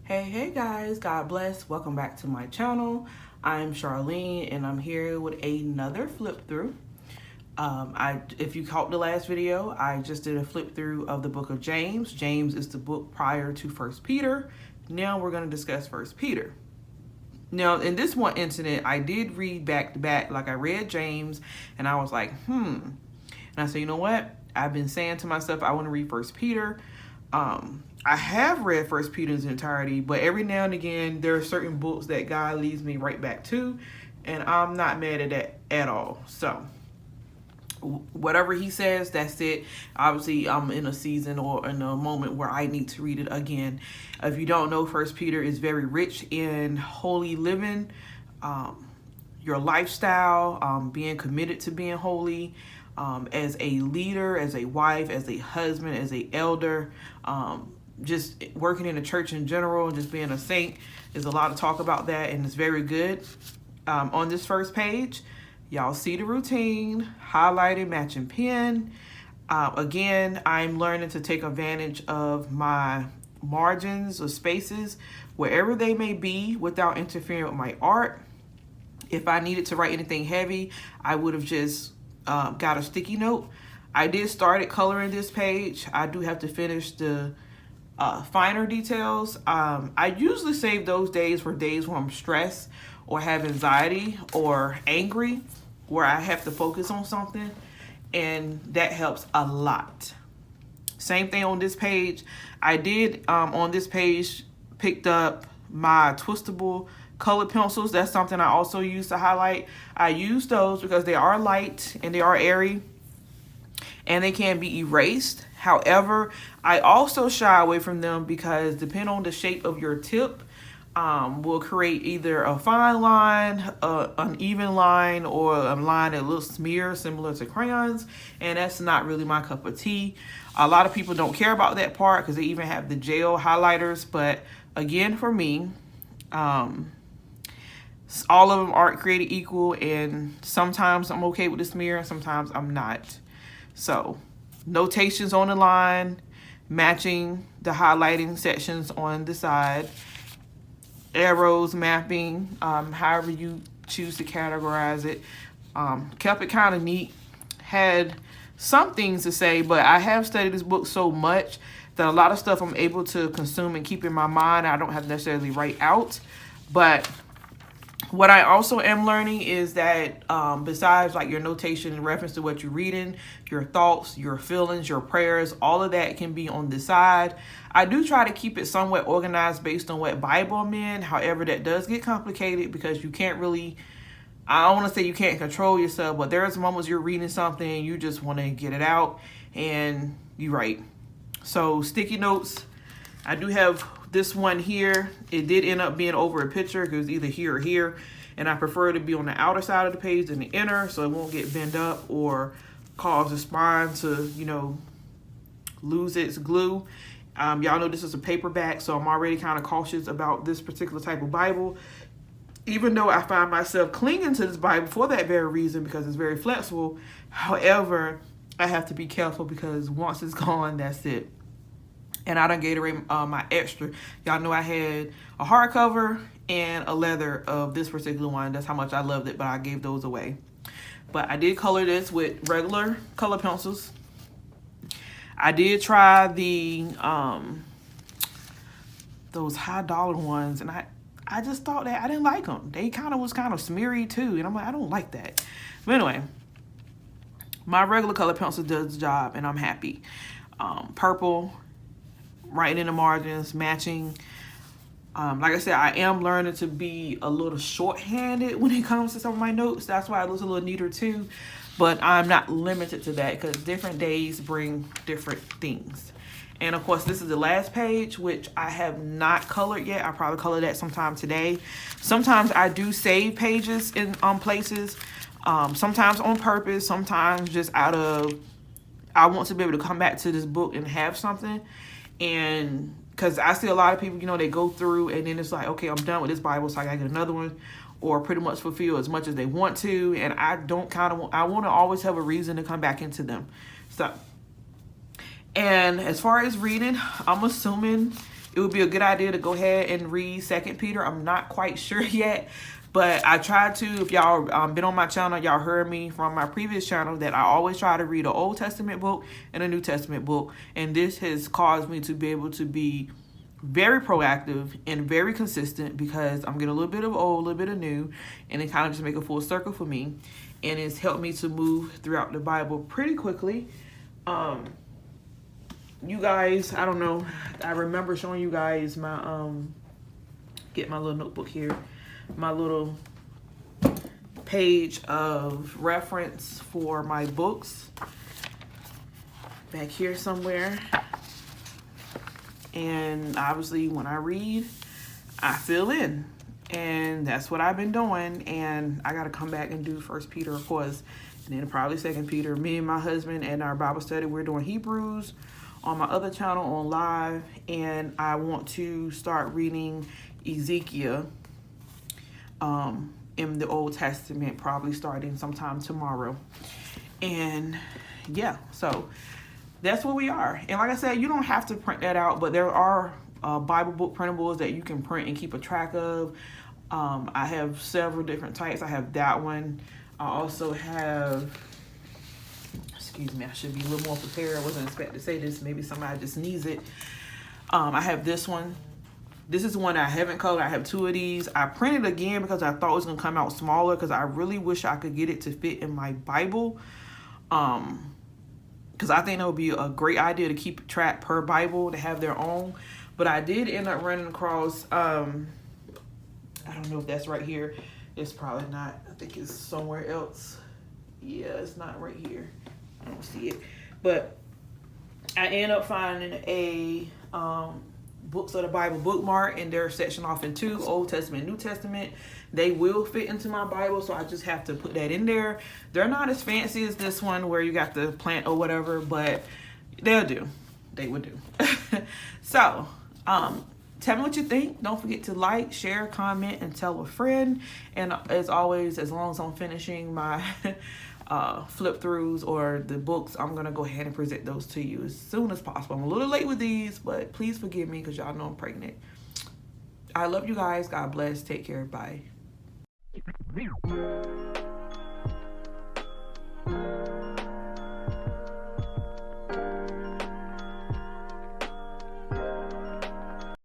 Hey guys, God bless. Welcome back to my channel. I'm Charlene and I'm here with another flip through. If you caught the last video, I just did a flip through of the book of James. James is the book prior to First Peter. Now we're going to discuss First Peter. Now, in this one incident, I did read back to back, like I read James, and I was like, And I said, you know what? I've been saying to myself, I want to read First Peter. I have read First Peter in its entirety, but every now and again, there are certain books that God leads me right back to, and I'm not mad at that at all. So, whatever he says, that's it. Obviously, I'm in a season or in a moment where I need to read it again. If you don't know, First Peter is very rich in holy living, your lifestyle, being committed to being holy, as a leader, as a wife, as a husband, as a elder, just working in the church in general, just being a saint. There's a lot of talk about that, and it's very good. On this first page, y'all see the routine, highlighted, matching pen. Again, I'm learning to take advantage of my margins or spaces, wherever they may be, without interfering with my art. If I needed to write anything heavy, I would have just got a sticky note. I did start coloring this page. I do have to finish the finer details. I usually save those days for days where I'm stressed or have anxiety or angry, where I have to focus on something, and that helps a lot. Same thing on this page. I did on this page picked up my twistable colored pencils. That's something I also use to highlight. I use those because they are light and they are airy and they can be erased. However, I also shy away from them because depending on the shape of your tip, will create either a fine line, an even line, or a line that looks smeared similar to crayons, and that's not really my cup of tea. A lot of people don't care about that part because they even have the gel highlighters, but again, for me, all of them aren't created equal, and sometimes I'm okay with the smear and sometimes I'm not. So, notations on the line, matching the highlighting sections on the side, arrows, mapping, however you choose to categorize it. Kept it kind of neat. Had some things to say, but I have studied this book so much that a lot of stuff I'm able to consume and keep in my mind. I don't have to necessarily write out. But what I also am learning is that besides like your notation in reference to what you're reading, your thoughts, your feelings, your prayers, all of that can be on the side. I do try to keep it somewhat organized based on what Bible I'm in. However, that does get complicated because you can't really, I don't want to say you can't control yourself, but there's moments you're reading something and you just want to get it out and you write. So sticky notes, I do have this one here. It did end up being over a picture because it was either here or here, and I prefer it to be on the outer side of the page than the inner so it won't get bent up or cause the spine to, lose its glue. Y'all know this is a paperback, so I'm already kind of cautious about this particular type of Bible, even though I find myself clinging to this Bible for that very reason because it's very flexible. However, I have to be careful because once it's gone, that's it. And I done Gatorade my extra. Y'all know I had a hardcover and a leather of this particular one. That's how much I loved it, but I gave those away. But I did color this with regular color pencils. I did try the those high dollar ones, and I just thought that I didn't like them. They was kind of smeary too, and I'm like, I don't like that. But anyway, my regular color pencil does the job, and I'm happy. Purple, writing in the margins, matching. Like I said, I am learning to be a little shorthanded when it comes to some of my notes. That's why it looks a little neater too. But I'm not limited to that because different days bring different things. And of course, this is the last page, which I have not colored yet. I'll probably color that sometime today. Sometimes I do save pages in places. Sometimes on purpose, sometimes just out of, I want to be able to come back to this book and have something. And because I see a lot of people, they go through and then it's like, okay, I'm done with this Bible, so I gotta get another one, or pretty much fulfill as much as they want to. And I don't I want to always have a reason to come back into them. So, and as far as reading, I'm assuming it would be a good idea to go ahead and read 2 Peter. I'm not quite sure yet, but I tried to. If y'all been on my channel, y'all heard me from my previous channel that I always try to read an Old Testament book and a New Testament book. And this has caused me to be able to be very proactive and very consistent, because I'm getting a little bit of old, a little bit of new, and it kind of just make a full circle for me. And it's helped me to move throughout the Bible pretty quickly. You guys, I don't know, I remember showing you guys my, get my little notebook here, my little page of reference for my books back here somewhere. And obviously when I read, I fill in, and that's what I've been doing. And I got to come back and do 1 Peter, of course, and then probably 2 Peter. Me and my husband and our Bible study, we're doing Hebrews on my other channel on live, and I want to start reading Ezekiel in the Old Testament, probably starting sometime tomorrow. And yeah, so that's where we are. And like I said, you don't have to print that out, but there are Bible book printables that you can print and keep a track of. I have several different types. I have that one. I also have, excuse me, I should be a little more prepared. I wasn't expecting to say this. Maybe somebody just needs it. I have this one. This is one I haven't colored. I have 2 of these. I printed again because I thought it was going to come out smaller, because I really wish I could get it to fit in my Bible. Because I think that would be a great idea to keep track per Bible, to have their own. But I did end up running across, I don't know if that's right here. It's probably not. I think it's somewhere else. Yeah, it's not right here. I don't see it. But I ended up finding a Books of the Bible bookmark, and they're sectioned off in 2, Old Testament, New Testament. They will fit into my Bible, so I just have to put that in there. They're not as fancy as this one where you got the plant or whatever, but they'll do. They would do. So, tell me what you think. Don't forget to like, share, comment, and tell a friend. And as always, as long as I'm finishing my flip throughs or the books, I'm gonna go ahead and present those to you as soon as possible. I'm a little late with these, but please forgive me, because y'all know I'm pregnant. I love you guys. God bless. Take care. Bye.